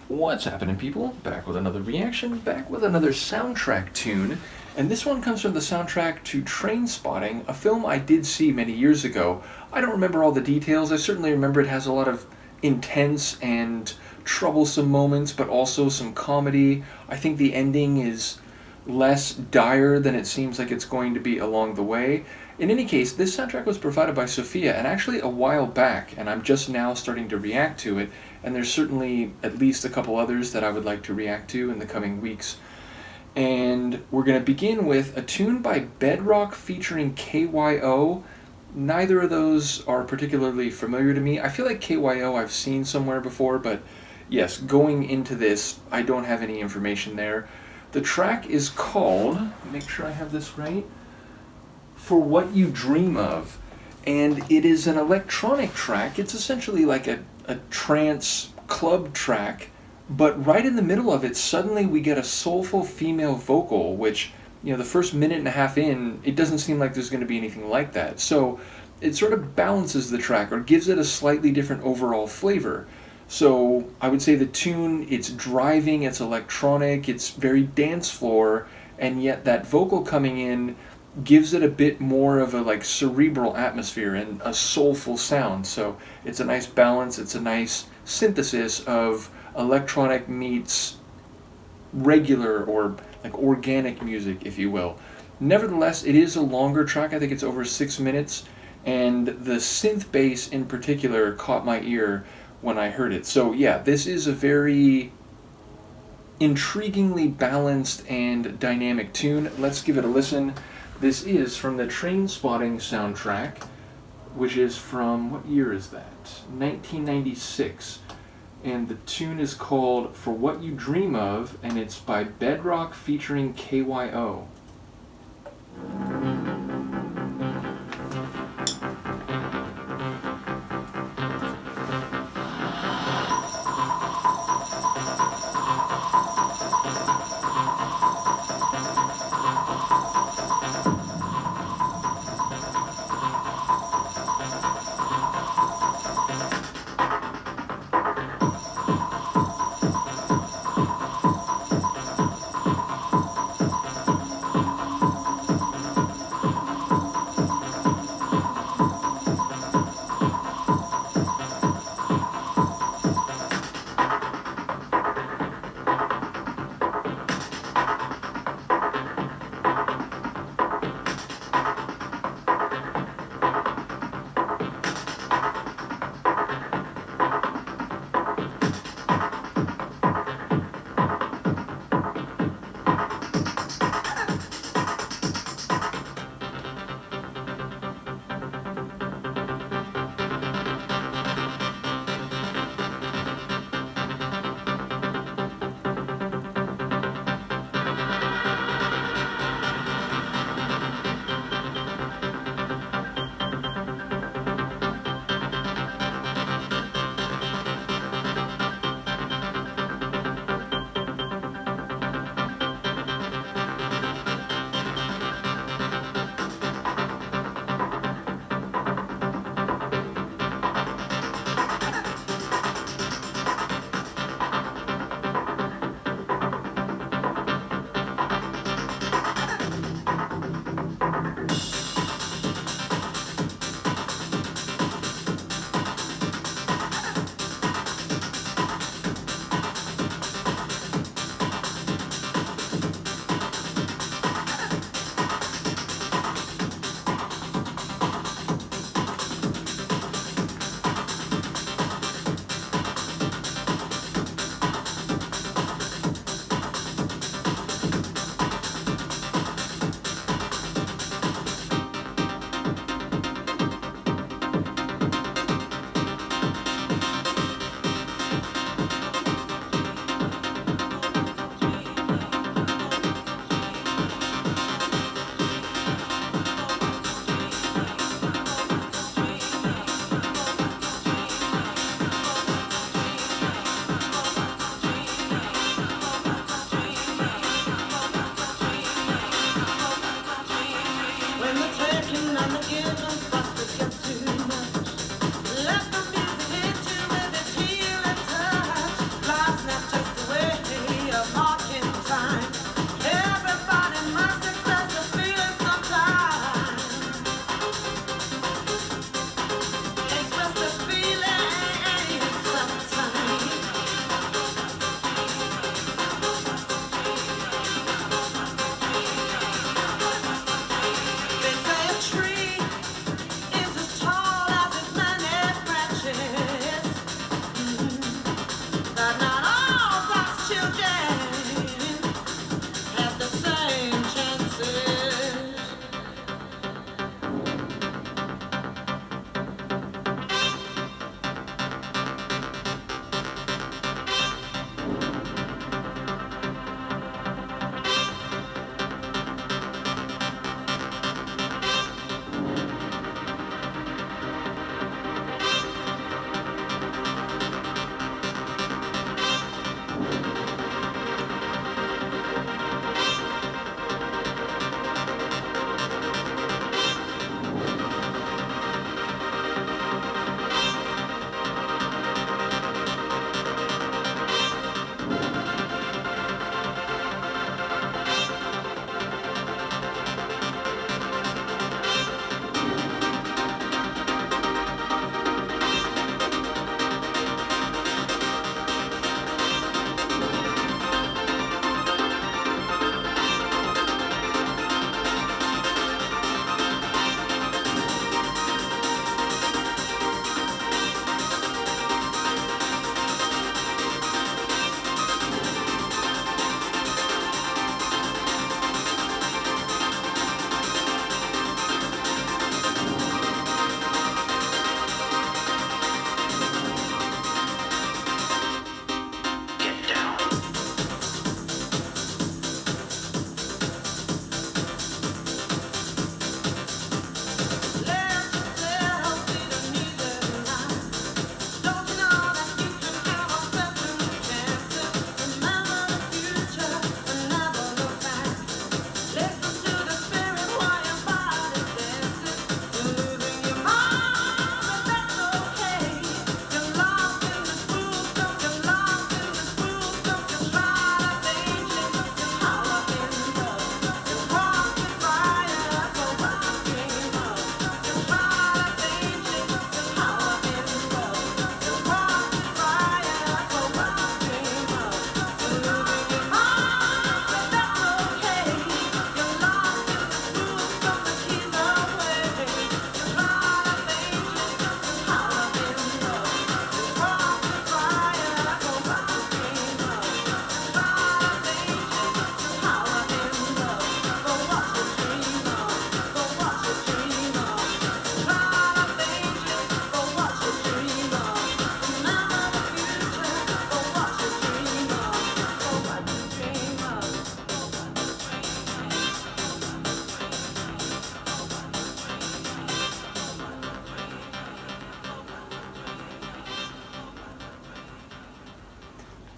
What's happening, people? Back with another reaction, back with another soundtrack tune, and this one comes from the soundtrack to Trainspotting, a film I did see many years ago. I don't remember all the details. I certainly remember it has a lot of intense and troublesome moments, but also some comedy. I think the ending is less dire than it seems like it's going to be along the way. In any case, this soundtrack was provided by Sofia, and actually a while back, and I'm just now starting to react to it, and there's certainly at least a couple others that I would like to react to in the coming weeks. And we're going to begin with a tune by Bedrock featuring KYO. Neither of those are particularly familiar to me. I feel like KYO I've seen somewhere before, but yes, going into this, I don't have any information there. The track is called, make sure I have this right, For What You Dream Of. And it is an electronic track. It's essentially like a trance club track, but right in the middle of it, suddenly we get a soulful female vocal, which, the first minute and a half in, it doesn't seem like there's going to be anything like that. So it sort of balances the track or gives it a slightly different overall flavor. So I would say the tune, it's driving, it's electronic, it's very dance floor, and yet that vocal coming in gives it a bit more of a cerebral atmosphere and a soulful sound. So it's a nice balance, it's a nice synthesis of electronic meets regular or organic music, if you will. Nevertheless, it is a longer track. I think it's over 6 minutes, and the synth bass in particular caught my ear when I heard it. So yeah, this is a very intriguingly balanced and dynamic tune. Let's give it a listen. This is from the Trainspotting soundtrack, which is from, what year is that? 1996. And the tune is called For What You Dream Of, and it's by Bedrock featuring KYO.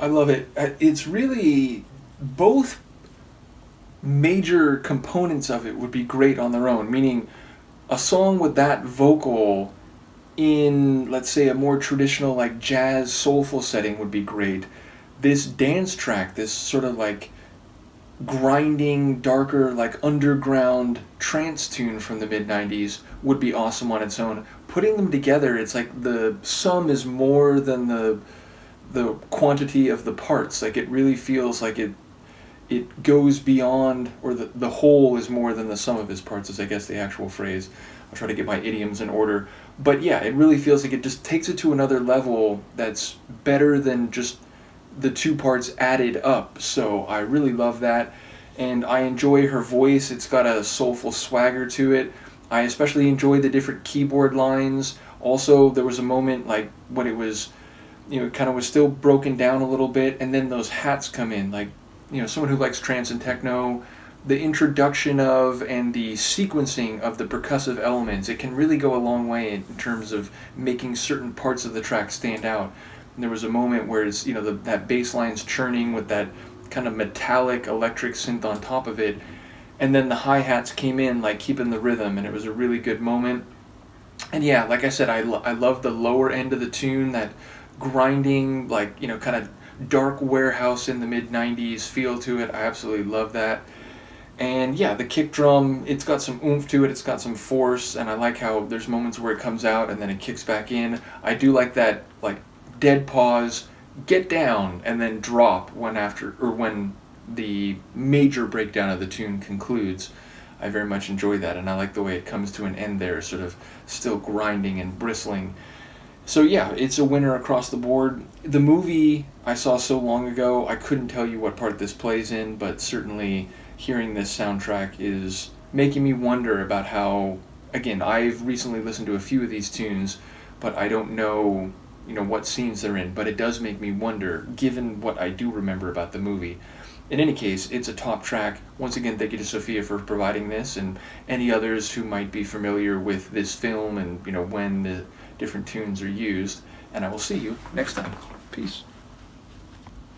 I love it. It's really both major components of it would be great on their own, meaning a song with that vocal in, let's say, a more traditional like jazz soulful setting would be great. This dance track, this sort of like grinding, darker, like underground trance tune from the mid 90s would be awesome on its own. Putting them together, it's like the sum is more than the quantity of the parts. Like it really feels like it goes beyond, or the whole is more than the sum of his parts, is I guess the actual phrase. I'll try to get my idioms in order. But yeah, it really feels like it just takes it to another level that's better than just the two parts added up. So I really love that. And I enjoy her voice. It's got a soulful swagger to it. I especially enjoy the different keyboard lines. Also, there was a moment like when it was, it kind of was still broken down a little bit, and then those hats come in, like, someone who likes trance and techno, the introduction of and the sequencing of the percussive elements, it can really go a long way in terms of making certain parts of the track stand out. And there was a moment where it's, that bass line's churning with that kind of metallic electric synth on top of it, and then the hi-hats came in like keeping the rhythm, and it was a really good moment. And yeah, like I said, I love the lower end of the tune, that grinding, like, kind of dark warehouse in the mid 90s feel to it. I absolutely love that. And yeah, the kick drum, it's got some oomph to it, it's got some force, and I like how there's moments where it comes out and then it kicks back in. I do like that, like, dead pause, get down, and then drop when the major breakdown of the tune concludes. I very much enjoy that, and I like the way it comes to an end there, sort of still grinding and bristling. So yeah, it's a winner across the board. The movie I saw so long ago, I couldn't tell you what part this plays in, but certainly hearing this soundtrack is making me wonder about how, again, I've recently listened to a few of these tunes, but I don't know, what scenes they're in, but it does make me wonder, given what I do remember about the movie. In any case, it's a top track. Once again, thank you to Sofia for providing this, and any others who might be familiar with this film and, when the different tunes are used. And I will see you next time. Peace.